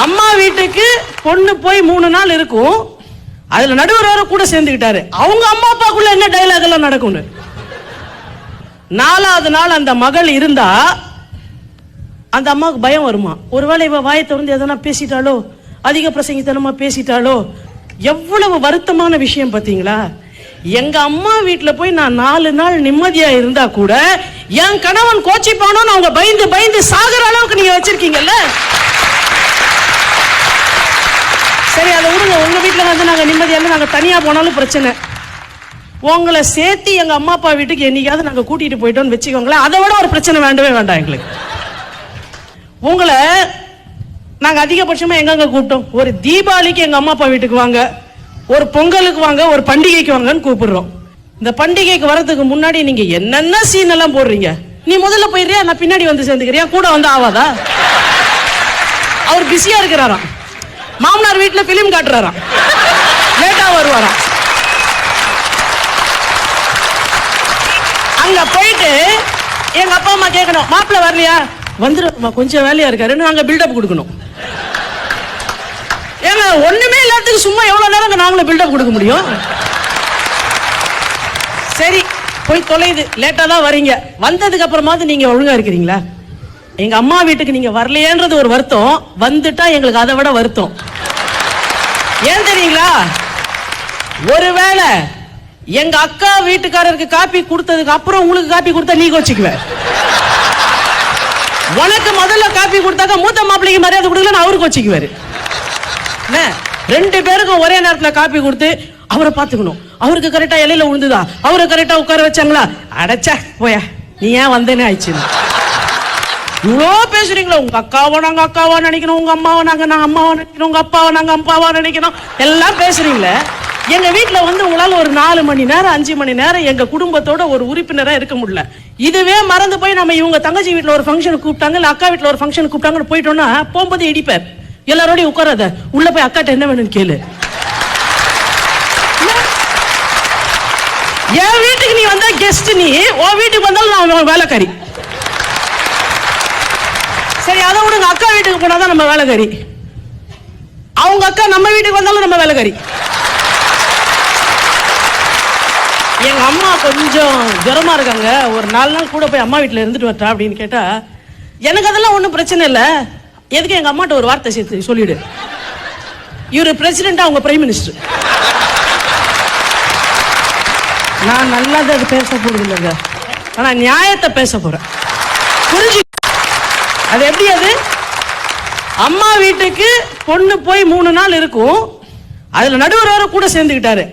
அம்மா வீட்டுக்கு பொண்ணு போய் 3 நாள் இருக்கும். அதுல நடுவர் வர கூட சேர்ந்துக்கிட்டாரு. அவங்க அம்மா அப்பாக்குள்ள என்ன டைலாக் எல்லாம் நடக்கும். 4வது நாள் அந்த மகள் இருந்தா அந்த அம்மாவுக்கு பயம் வருமா, ஒருவேளை இவ வாயை திறந்து எதனா பேசிட்டாலோ, அதிக பிரசங்கித்தனமா பேசிட்டாலோ. எவ்வளவு வருத்தமான விஷயம் பாத்தீங்களா. எங்க அம்மா வீட்டுல போய் நான் 4 நாள் நிம்மதியா இருந்தா கூட என் கணவன் கோச்சிப்பானோன்னு அவங்க பயந்து பயந்து சாகர அளவுக்கு நீங்க வச்சிருக்கீங்கல்ல. சரி, அதை விடுங்க. உங்க வீட்டுல வந்து நாங்க நிம்மதியா இருந்து நாங்க தனியா போனாலும் பிரச்சனை. உங்களை சேர்த்து எங்க அம்மா அப்பா வீட்டுக்கு என்னைக்காவது நாங்க கூட்டிட்டு போயிட்டோம்னு வச்சுக்கோங்களேன், அதை விட ஒரு பிரச்சனை வேண்டவே வேண்டாம் எங்களுக்கு. உங்களை நாங்க அதிகபட்சமா எங்கங்க கூப்பிட்டோம், ஒரு தீபாவளிக்கு எங்க அம்மா அப்பா வீட்டுக்கு வாங்க, ஒரு பொங்கலுக்கு வாங்க, ஒரு பண்டிகைக்கு வாங்கன்னு கூப்பிடுறோம். இந்த பண்டிகைக்கு வரதுக்கு முன்னாடி நீங்க என்னென்ன சீன் எல்லாம் போடுறீங்க. நீ முதல்ல போயிடுறியா, நான் பின்னாடி வந்து சேர்ந்துக்கிறியா, கூட வந்து ஆவாதா. அவர் பிஸியா இருக்கிறாராம், மாமனார் வீட்டுல பிலிம் காட்டுறாராம், லேட்டா வருவாராம். அங்க போயிட்டு எங்க அப்பா அம்மா கேட்கணும், மாப்பிள்ள வரலையா, வந்துருமா கொஞ்சம் வேலையா இருக்காருன்னு நாங்க பில்டப் கொடுக்கணும். ஏங்க ஒண்ணுமே இல்லாததுக்கு சும்மா எவ்வளவு நேரம் நாங்களும் பில்டப் கொடுக்க முடியும். சரி போய் தொலைது, லேட்டா தான் வரீங்க, வந்ததுக்கு அப்புறமாவது நீங்க ஒழுங்கா இருக்கிறீங்களா. எங்க அம்மா வீட்டுக்கு நீங்க வரலையேன்றது ஒரு வருத்தம், வந்துட்டா எங்களுக்கு அதை விட வருத்தம். ஏன் தெரியுங்களா, ஒருவேளை எங்க அக்கா வீட்டுக்காரருக்கு காப்பி கொடுத்ததுக்கு அப்புறம் உங்களுக்கு காப்பி கொடுத்தா நீ கோச்சிக்குவ. உனக்கு முதல்ல காப்பி கொடுத்தாக்க மூத்த மாப்பிள்ளைக்கு மரியாதை கொடுக்கல அவருக்கு கோச்சிக்குவாரு. 2 பேருக்கும் ஒரே நேரத்துல காப்பி கொடுத்து அவரை பாத்துக்கணும். அவருக்கு கரெக்டா இலையில விழுந்துதா, அவரை கரெக்டா உட்கார வச்சாங்களா, அடைச்சா போயா நீ ஏன் வந்தேன்னு ஆயிடுச்சு. இவ்வளோ பேசுறீங்களா, உங்க அக்காவோ நாங்க அக்காவா நினைக்கணும், உங்க அம்மாவை நாங்க அம்மாவா நினைக்கணும், உங்க அப்பாவை நாங்க அப்பாவா நினைக்கணும், எல்லாம் பேசுறீங்களே. எங்க வீட்டுல வந்து உங்களால ஒரு 4 மணி நேரம் 5 மணி நேரம் எங்க குடும்பத்தோட ஒரு உறுப்பினரா இருக்க முடியல. இதுவே மறந்து போய் நம்ம இவங்க தங்கச்சி வீட்டுல ஒரு ஃபங்க்ஷன் கூப்பிட்டாங்க, இல்ல அக்கா வீட்டுல ஒரு ஃபங்க்ஷன் கூப்பிட்டாங்கன்னு போயிட்டோம்னா போகும்போது இடிப்பார். எல்லாரோடையும் உட்காராத, உள்ள போய் அக்காட்ட என்ன வேணும்னு கேளு. என் வீட்டுக்கு நீ வந்தா கெஸ்ட், நீ உன் வீட்டுக்கு வந்தாலும் நான் வேலைக்காரி. சரி அதை விடுங்க, அக்கா வீட்டுக்கு போனாதான் நம்ம வேலைக்காரி, அவங்க அக்கா நம்ம வீட்டுக்கு வந்தாலும் நம்ம வேலைக்காரி. எங்க அம்மா கொஞ்சம் ஜுரமா இருக்காங்க, ஒரு 4 நாள் கூட போய் அம்மா வீட்டுல இருந்துட்டு வரட்டா அப்படின்னு கேட்டா, எனக்கு அதெல்லாம் ஒன்றும் பிரச்சனை இல்லை. எதுக்கு எங்க அம்மாட்ட ஒரு வார்த்தை சேர்த்து சொல்லிடு, இவரு பிரசிடென்ட் அவங்க பிரைம் மினிஸ்டர். நான் நல்லது அது பேச போறது இல்லைங்க, ஆனா நியாயத்தை பேச போறேன், புரிஞ்சு. அது எப்படி, அது அம்மா வீட்டுக்கு பொண்ணு போய் 3 நாள் இருக்கும், அதுல நடுவர் வர கூட சேர்ந்துக்கிட்டாரு.